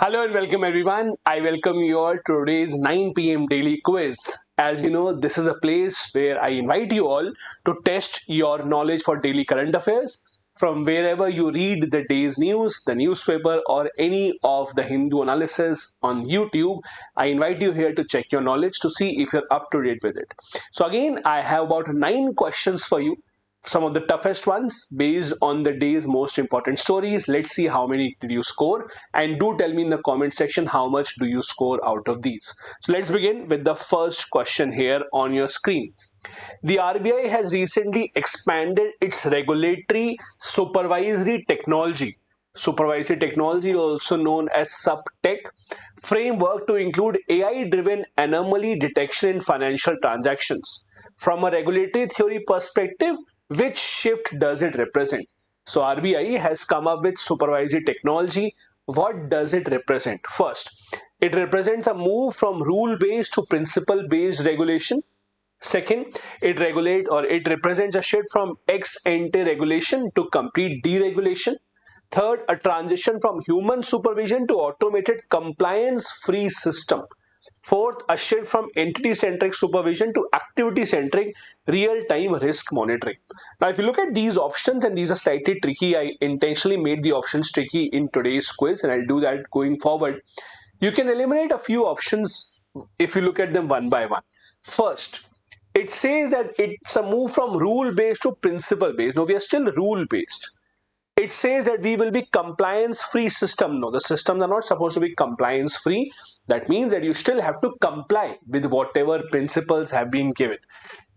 Hello and welcome everyone. I welcome you all to today's 9 p.m. daily quiz. As you know, this is a place where I invite you all to test your knowledge for daily current affairs from wherever you read the day's news, the newspaper, or any of the Hindu analysis on YouTube. I invite you here to check your knowledge to see if you're up to date with it. So, again, I have about 9 questions for you, some of the toughest ones based on the day's most important stories. Let's see how many did you score, and do tell me in the comment section how much do you score out of these. So let's begin with the first question here on your screen. The RBI has recently expanded its regulatory supervisory technology, also known as subtech, framework to include AI driven anomaly detection in financial transactions. From a regulatory theory perspective, which shift does it represent? So RBI has come up with supervisory technology. What does it represent? First, it represents a move from rule based to principle based regulation. Second, it represents a shift from ex ante regulation to complete deregulation. Third, a transition from human supervision to automated compliance free system. Fourth, a shift from entity centric supervision to activity centric real time risk monitoring. Now, if you look at these options, and these are slightly tricky, I intentionally made the options tricky in today's quiz, and I'll do that going forward. You can eliminate a few options if you look at them one by one. First, it says that it's a move from rule based to principle based. Now, we are still rule based. It says that we will be compliance free system. No, the systems are not supposed to be compliance free. That means that you still have to comply with whatever principles have been given.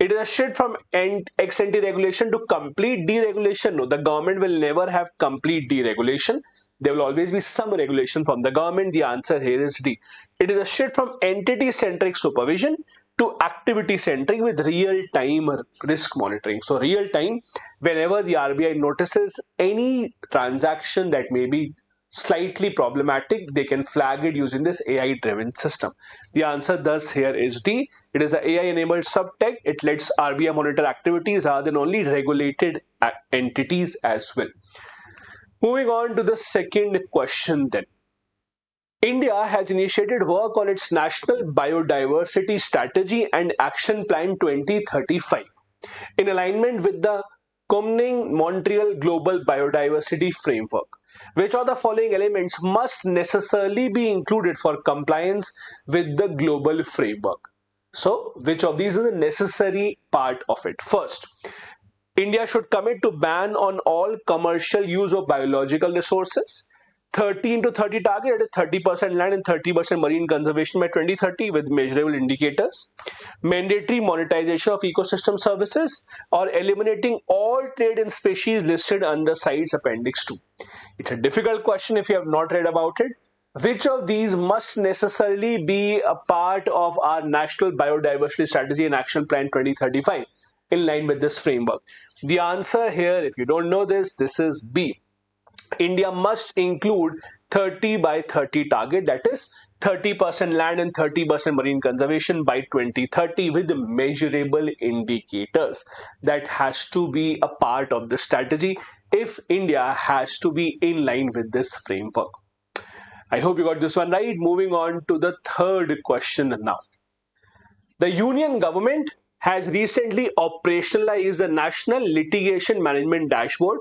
It is a shift from ex ante regulation to complete deregulation. No, the government will never have complete deregulation. There will always be some regulation from the government. The answer here is D. It is a shift from entity centric supervision to activity centric with real time risk monitoring. So real time, whenever the RBI notices any transaction that may be slightly problematic, they can flag it using this AI driven system. The answer thus here is D. It is the AI enabled subtech. It lets RBI monitor activities rather than only regulated entities as well. Moving on to the second question then. India has initiated work on its National Biodiversity Strategy and Action Plan 2035 in alignment with the Kunming Montreal Global Biodiversity Framework. Which of the following elements must necessarily be included for compliance with the global framework? So, which of these is the necessary part of it? First, India should commit to ban on all commercial use of biological resources. 13 to 30 target, that is 30% land and 30% marine conservation by 2030 with measurable indicators. Mandatory monetization of ecosystem services, or eliminating all trade in species listed under CITES Appendix 2. It's a difficult question if you have not read about it. Which of these must necessarily be a part of our National Biodiversity Strategy and Action Plan 2035 in line with this framework? The answer here, if you don't know this is B. India must include 30 by 30 target, that is 30% land and 30% marine conservation by 2030 with measurable indicators. That has to be a part of the strategy if India has to be in line with this framework. I hope you got this one right. Moving on to the third question now. The union government has recently operationalized the National Litigation Management Dashboard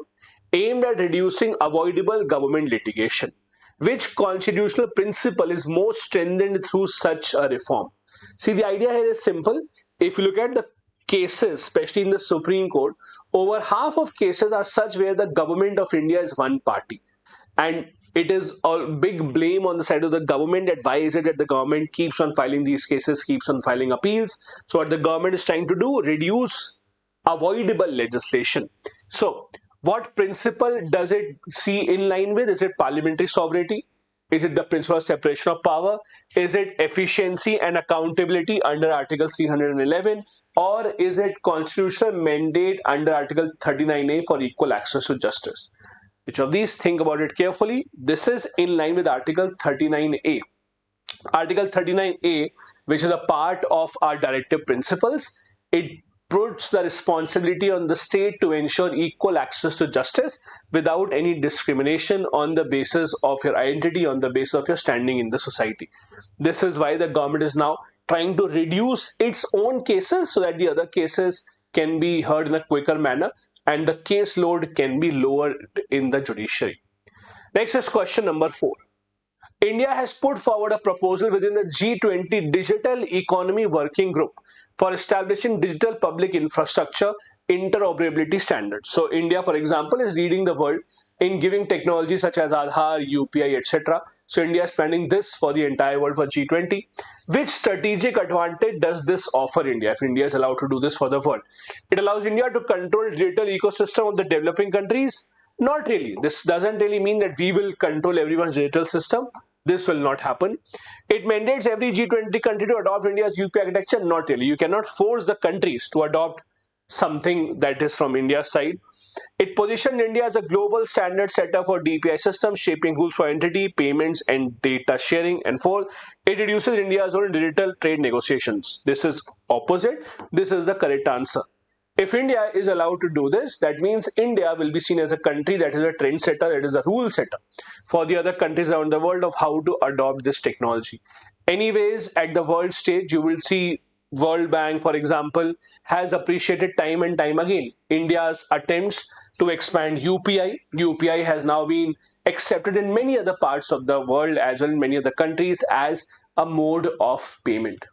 aimed at reducing avoidable government litigation. Which constitutional principle is most strengthened through such a reform? See, the idea here is simple. If you look at the cases, especially in the Supreme Court, over half of cases are such where the government of India is one party. And it is a big blame on the side of the government that why is it that the government keeps on filing these cases, keeps on filing appeals. So what the government is trying to do, reduce avoidable legislation. So what principle does it see in line with? Is it parliamentary sovereignty? Is it the principle of separation of power? Is it efficiency and accountability under Article 311? Or is it constitutional mandate under Article 39A for equal access to justice? Which of these? Think about it carefully. This is in line with Article 39A. Article 39A, which is a part of our directive principles, it puts the responsibility on the state to ensure equal access to justice without any discrimination on the basis of your identity, on the basis of your standing in the society. This is why the government is now trying to reduce its own cases so that the other cases can be heard in a quicker manner and the caseload can be lowered in the judiciary. Next is question number 4. India has put forward a proposal within the G20 Digital Economy Working Group for establishing digital public infrastructure interoperability standards. So India, for example, is leading the world in giving technologies such as Aadhaar, UPI, etc. So India is planning this for the entire world for G20. Which strategic advantage does this offer India if India is allowed to do this for the world? It allows India to control digital ecosystem of the developing countries. Not really. This doesn't really mean that we will control everyone's digital system. This will not happen. It mandates every G20 country to adopt India's UPI architecture. Not really. You cannot force the countries to adopt something that is from India's side. It positioned India as a global standard setter for DPI systems, shaping rules for entity, payments, and data sharing. And fourth, it reduces India's own digital trade negotiations. This is opposite. This is the correct answer. If India is allowed to do this, that means India will be seen as a country that is a trend setter, that is a rule setter for the other countries around the world of how to adopt this technology. Anyways, at the world stage, you will see World Bank, for example, has appreciated time and time again India's attempts to expand UPI. UPI has now been accepted in many other parts of the world as well in many other countries as a mode of payment.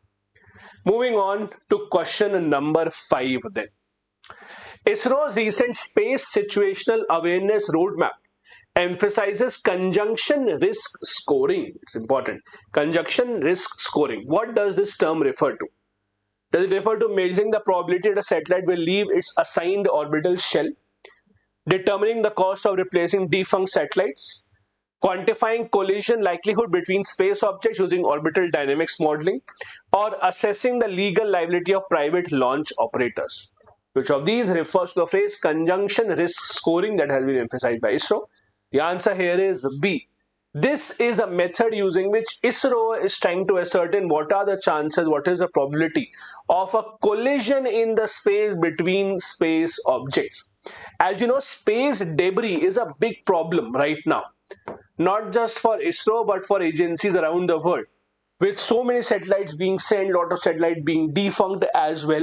Moving on to question number 5 then. ISRO's recent Space Situational Awareness Roadmap emphasizes conjunction risk scoring. It's important. Conjunction risk scoring. What does this term refer to? Does it refer to measuring the probability that a satellite will leave its assigned orbital shell, determining the cost of replacing defunct satellites, quantifying collision likelihood between space objects using orbital dynamics modeling, or assessing the legal liability of private launch operators? Which of these refers to the phrase conjunction risk scoring that has been emphasized by ISRO? The answer here is B. This is a method using which ISRO is trying to ascertain what are the chances, what is the probability of a collision in the space between space objects. As you know, space debris is a big problem right now, not just for ISRO but for agencies around the world. With so many satellites being sent, a lot of satellites being defunct as well,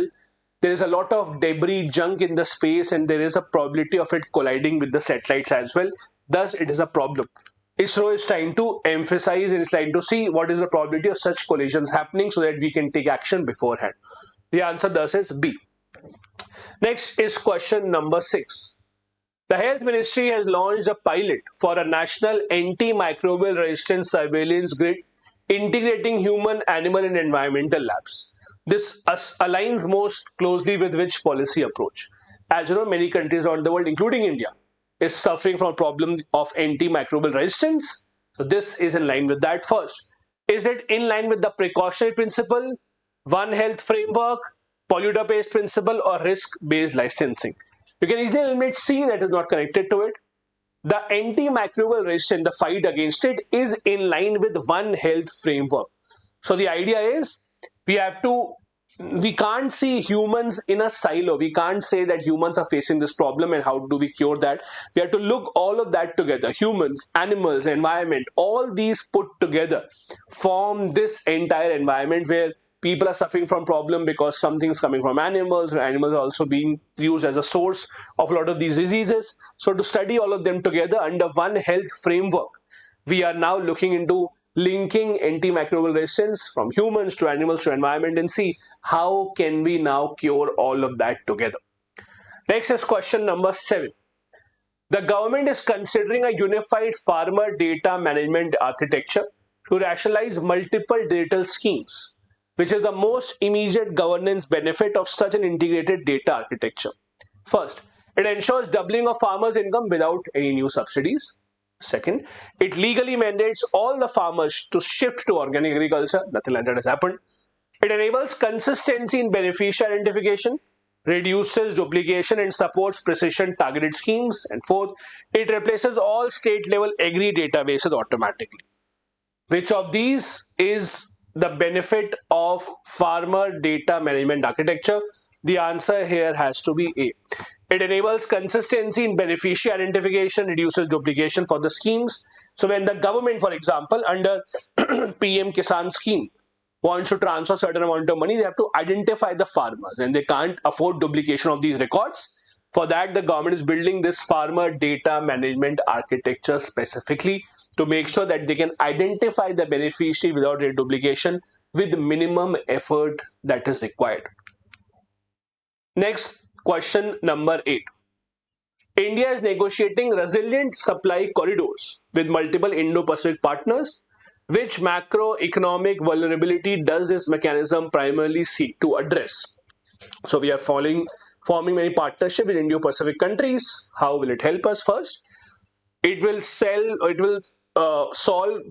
there is a lot of debris, junk in the space, and there is a probability of it colliding with the satellites as well. Thus, it is a problem. ISRO is trying to emphasize and is trying to see what is the probability of such collisions happening so that we can take action beforehand. The answer thus is B. Next is question number 6. The Health Ministry has launched a pilot for a national antimicrobial resistance surveillance grid integrating human, animal, and environmental labs. This aligns most closely with which policy approach? As you know, many countries around the world, including India, is suffering from a problem of antimicrobial resistance. So this is in line with that. First, is it in line with the precautionary principle, One Health framework, polluter-based principle, or risk-based licensing? You can easily eliminate C that is not connected to it. The antimicrobial resistance, the fight against it, is in line with One Health framework. So the idea is we can't see humans in a silo. We can't say that humans are facing this problem and how do we cure that. We have to look all of that together. Humans, animals, environment, all these put together form this entire environment where people are suffering from problem because something's coming from animals, and animals are also being used as a source of a lot of these diseases. So to study all of them together under One Health framework, we are now looking into linking antimicrobial resistance from humans to animals to environment and see how can we now cure all of that together. Next is question number 7. The government is considering a unified farmer data management architecture to rationalize multiple digital schemes, which is the most immediate governance benefit of such an integrated data architecture. First, it ensures doubling of farmers' income without any new subsidies. Second, it legally mandates all the farmers to shift to organic agriculture. Nothing like that has happened. It enables consistency in beneficiary identification, reduces duplication, and supports precision targeted schemes. And fourth, it replaces all state-level agri databases automatically. Which of these is the benefit of farmer data management architecture? The answer here has to be A. It enables consistency in beneficiary identification, reduces duplication for the schemes. So when the government, for example, under PM Kisan scheme, wants to transfer certain amount of money, they have to identify the farmers and they can't afford duplication of these records. For that, the government is building this farmer data management architecture specifically to make sure that they can identify the beneficiary without duplication with minimum effort that is required. Next, question number 8. India is negotiating resilient supply corridors with multiple Indo-Pacific partners. Which macroeconomic vulnerability does this mechanism primarily seek to address? So we are forming many partnerships with Indo-Pacific countries. How will it help us? First, it will solve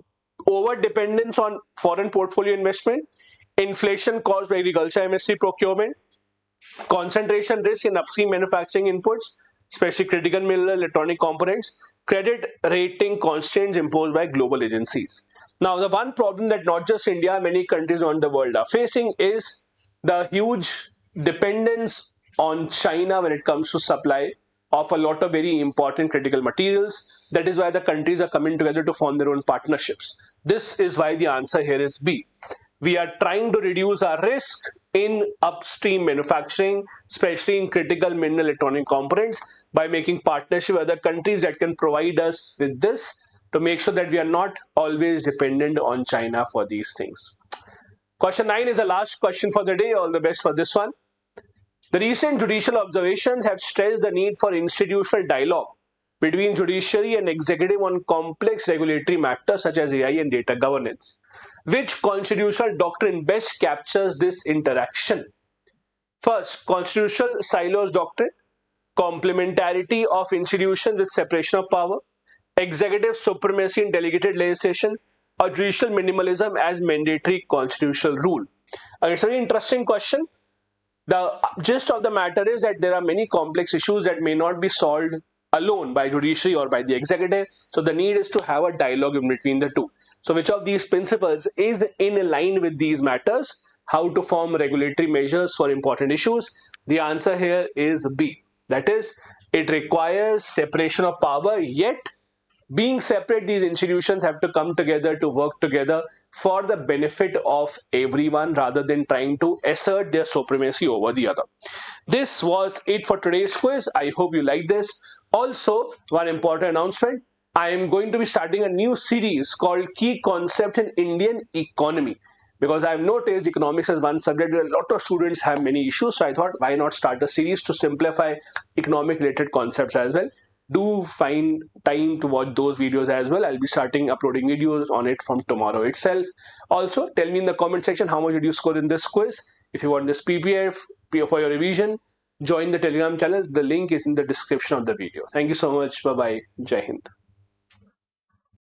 over dependence on foreign portfolio investment, inflation caused by agriculture MSC procurement, concentration risk in upstream manufacturing inputs, especially critical mineral electronic components, credit rating constraints imposed by global agencies. Now, the one problem that not just India, many countries around the world are facing is the huge dependence on China when it comes to supply of a lot of very important critical materials. That is why the countries are coming together to form their own partnerships. This is why the answer here is B. We are trying to reduce our risk in upstream manufacturing, especially in critical mineral electronic components, by making partnership with other countries that can provide us with this to make sure that we are not always dependent on China for these things. Question 9 is the last question for the day. All the best for this one. The recent judicial observations have stressed the need for institutional dialogue between judiciary and executive on complex regulatory matters such as AI and data governance. Which constitutional doctrine best captures this interaction? First, constitutional silos doctrine, complementarity of institutions with separation of power, executive supremacy in delegated legislation, or judicial minimalism as mandatory constitutional rule. It's a very interesting question. The gist of the matter is that there are many complex issues that may not be solved alone by judiciary or by the executive. So the need is to have a dialogue in between the two. So which of these principles is in line with these matters? How to form regulatory measures for important issues? The answer here is B. That is, it requires separation of power, yet being separate, these institutions have to come together to work together for the benefit of everyone rather than trying to assert their supremacy over the other. This was it for today's quiz. I hope you like this. Also, one important announcement. I am going to be starting a new series called Key Concepts in Indian Economy, because I have noticed economics as one subject where a lot of students have many issues. So I thought, why not start a series to simplify economic related concepts as well. Do find time to watch those videos as well. I'll be starting uploading videos on it from tomorrow itself. Also, tell me in the comment section how much did you score in this quiz. If you want this PPF for your revision, join the Telegram channel. The link is in the description of the video. Thank you so much. Bye-bye. Jai Hind.